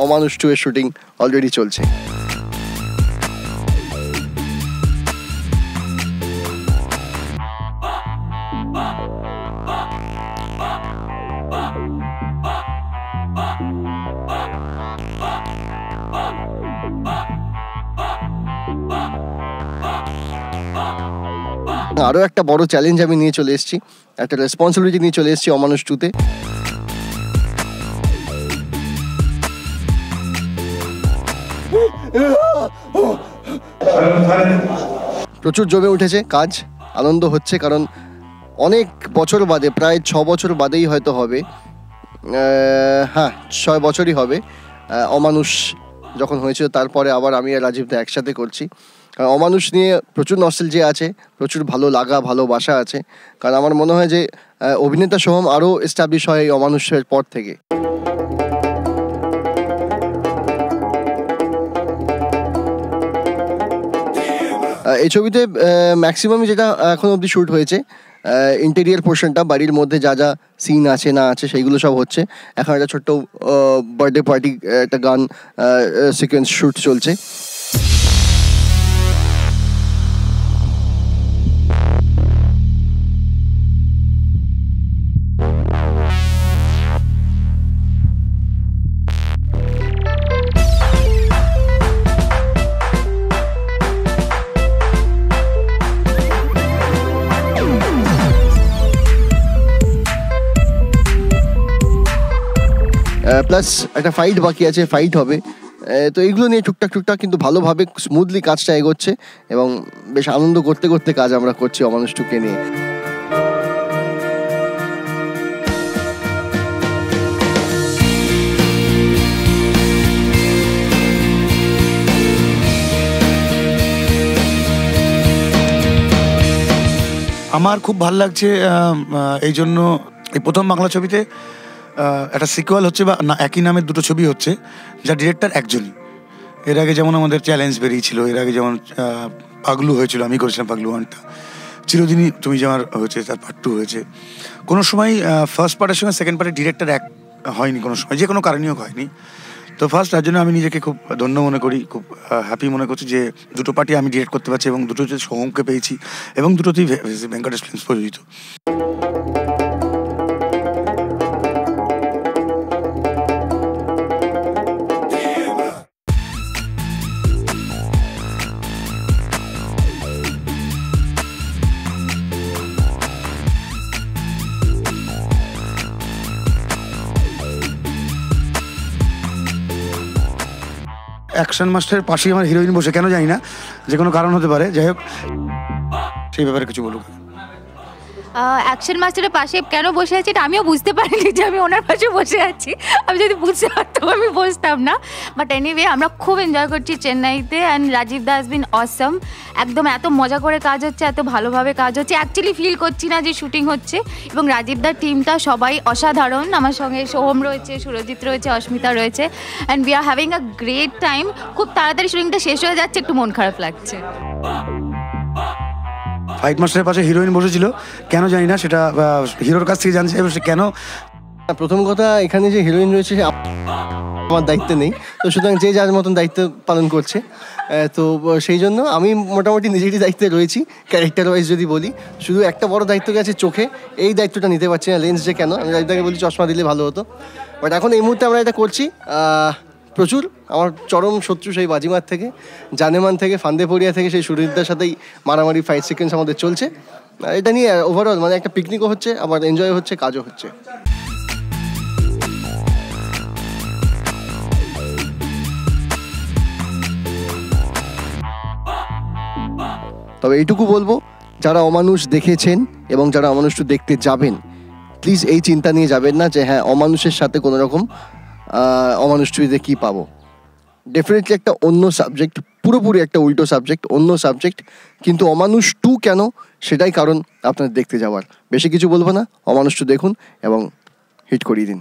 অমানুষ 2 এর shooting already চলছে। আরও একটা বড় চ্যালেঞ্জ আমি নিয়ে চলে এসেছি, একটা রেসপন্সিবিলিটি নিয়ে চলে এসেছি অমানুষ 2-তে। প্রচুর জমে উঠেছে কাজ, আনন্দ হচ্ছে, কারণ অনেক বছর বাদে, প্রায় 6 বছর বাদেই হয়তো হবে, হ্যাঁ 6 বছরই হবে অমানুষ যখন হয়েছিল, তারপরে আবার আমি আর রাজীবদা একসাথে করছি। কারণ অমানুষ নিয়ে প্রচুর নস্টালজিয়া আছে, প্রচুর ভালো লাগা ভালোবাসা আছে, কারণ আমার মনে হয় যে অভিনেতা সোহম আরও এস্টাবলিশ হয় এই অমানুষের পর থেকে। এই ছবিতে ম্যাক্সিমামই যেটা এখন অবধি শ্যুট হয়েছে, ইন্টেরিয়ার পোর্শনটা, বাড়ির মধ্যে যা যা সিন আছে না আছে সেইগুলো সব হচ্ছে। এখন একটা ছোট্ট বার্থডে পার্টি, একটা গান সিকোয়েন্স শ্যুট চলছে। প্লাস একটা ফাইট বাকি আছে, ফাইট হবে, তো এইগুলো নিয়ে টুকটাক কিন্তু ভালোভাবে স্মুথলি কাজটা এগোচ্ছে এবং বেশ আনন্দ করতে করতে কাজ আমরা করছি অমানুষ 2-কে নিয়ে। আমার খুব ভালো লাগছে এই জন্য, এই প্রথম বাংলা ছবিতে একটা সিকুয়াল হচ্ছে বা না একই নামের দুটো ছবি হচ্ছে, যা ডিরেক্টর একজনই। এর আগে যেমন আমাদের চ্যালেঞ্জ বেরিয়েছিল, এর আগে যেমন পাগলু হয়েছিল, আমি করেছিলাম পাগলু 1টা, চিরদিনই তুমি যে আমার হয়েছে, তার পার্ট 2 হয়েছে। কোনো সময় ফার্স্ট পার্টের সঙ্গে সেকেন্ড পার্টের ডিরেক্টর এক হয়নি, কোনো সময় যে কোনো কারণেও হয়নি। তো ফার্স্ট তার জন্য আমি নিজেকে খুব ধন্য মনে করি, খুব হ্যাপি মনে করছি যে দুটো পার্টি আমি ডিরেক্ট করতে পারছি এবং দুটোতে সোহমকে পেয়েছি এবং দুটোতেই ভেঙ্কটেশ ফিল্মস প্রযোজিত। অ্যাকশন মাস্টারের পাশেই আমার হিরোইন বসে, কেন জানি না, যে কোনো কারণ হতে পারে, যাই হোক সেই ব্যাপারে কিছু বলুক। অ্যাকশন মাস্টারের পাশে কেন বসে আছি এটা আমিও বুঝতে পারিনি যে আমি ওনার পাশে বসে আছি। আমি যদি বুঝতে পারতাম আমি বসতাম না। বাট এনিওয়ে আমরা খুব এনজয় করছি চেন্নাইতে, and Rajib da has been awesome. একদম এত মজা করে কাজ হচ্ছে, এত ভালোভাবে কাজ হচ্ছে, অ্যাকচুয়ালি ফিল করছি না যে শুটিং হচ্ছে। এবং রাজীব দার টিমটা সবাই অসাধারণ, আমার সঙ্গে সোহম রয়েছে, সুরজিৎ রয়েছে, অস্মিতা রয়েছে, and we are having a great time. খুব তাড়াতাড়ি শুটিংটা শেষ হয়ে যাচ্ছে, একটু মন খারাপ লাগছে। ফাইট মাস্টারের পাশে হিরোইন বসেছিল, কেন জানি না, সেটা হিরোর কাছ থেকে জানছি কেন। প্রথম কথা, এখানে যে হিরোইন রয়েছে আমার দায়িত্বে নেই, তো সুতরাং যে যার মতন দায়িত্ব পালন করছে, তো সেই জন্য আমি মোটামুটি নিজেরই দায়িত্বে রয়েছি। ক্যারেক্টার ওয়াইজ যদি বলি, শুধু একটা বড় দায়িত্ব গেছে চোখে, এই দায়িত্বটা নিতে পারছি না। লেন্স যে কেন, আমি রাজদাকে বলি চশমা দিলে ভালো হতো, বাট এখন এই মুহূর্তে আমরা এটা করছি। প্রচুর আমার চরম শত্রু সেই বাজিমার থেকে, জানেমান থেকে, ফান্দেপড়িয়া থেকে, সেই সুরজিৎদার সাথেই মারামারি ফাইট সিকোয়েন্স আমাদের চলছে। এটা নিয়ে ওভারঅল মানে একটা পিকনিকও হচ্ছে, আবার এনজয় হচ্ছে, কাজও হচ্ছে। তবে এইটুকু বলবো, যারা অমানুষ দেখেছেন এবং যারা অমানুষ দেখতে যাবেন, প্লিজ এই চিন্তা নিয়ে যাবেন না যে হ্যাঁ অমানুষের সাথে কোনো রকম অমানুষ চুরিতে কী পাবো। ডেফিনেটলি একটা অন্য সাবজেক্ট, পুরোপুরি একটা উল্টো সাবজেক্ট, অন্য সাবজেক্ট, কিন্তু অমানুষ 2 কেন সেটাই কারণ আপনাদের দেখতে যাওয়ার। বেশি কিছু বলবো না, অমানুষ 2 দেখুন এবং হিট করিয়ে দিন।